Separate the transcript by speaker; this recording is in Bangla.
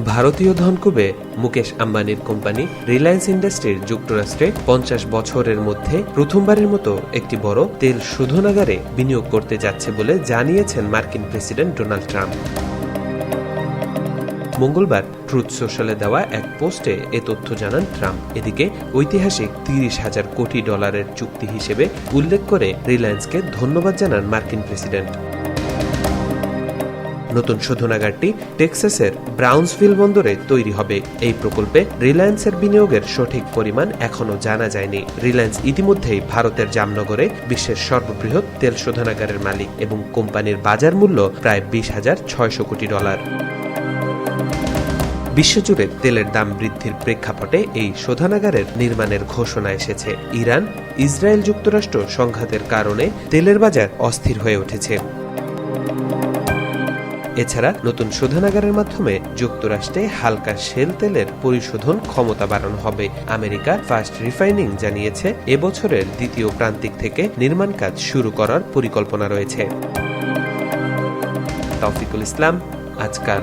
Speaker 1: ভারতীয় ধনকুবে মুকেশ আম্বানির কোম্পানি রিলায়েন্স ইন্ডাস্ট্রির যুক্তরাষ্ট্রে ৫০ বছরের মধ্যে প্রথমবারের মতো একটি বড় তেল শোধনাগারে বিনিয়োগ করতে যাচ্ছে বলে জানিয়েছেন মার্কিন প্রেসিডেন্ট ডোনাল্ড ট্রাম্প। মঙ্গলবার ট্রুথ সোশ্যালে দেওয়া এক পোস্টে এ তথ্য জানান ট্রাম্প। এদিকে ঐতিহাসিক $৩০,০০০ কোটি চুক্তি হিসেবে উল্লেখ করে রিলায়েন্সকে ধন্যবাদ জানান মার্কিন প্রেসিডেন্ট। নতুন শোধনাগারটি টেক্সাসের ব্রাউন্সভিল বন্দরে তৈরি হবে। এই প্রকল্পে রিলায়েন্সের বিনিয়োগের সঠিক পরিমাণ এখনও জানা যায়নি। রিলায়েন্স ইতিমধ্যেই ভারতের জামনগরে বিশ্বের সর্ববৃহৎ তেল শোধনাগারের মালিক এবং কোম্পানির বাজার মূল্য প্রায় $২০,৬০০ কোটি। বিশ্বজুড়ে তেলের দাম বৃদ্ধির প্রেক্ষাপটে এই শোধনাগারের নির্মাণের ঘোষণা এসেছে। ইরান ইসরায়েল যুক্তরাষ্ট্র সংঘাতের কারণে তেলের বাজার অস্থির হয়ে উঠেছে। এছাড়া নতুন শোধনাগারের মাধ্যমে যুক্তরাষ্ট্রে হালকা শেল তেলের পরিশোধন ক্ষমতা বাড়ানো হবে। আমেরিকা ফার্স্ট রিফাইনিং জানিয়েছে এবছরের দ্বিতীয় প্রান্তিক থেকে নির্মাণ কাজ শুরু করার পরিকল্পনা রয়েছে। তৌফিকুল ইসলাম, আজকাল।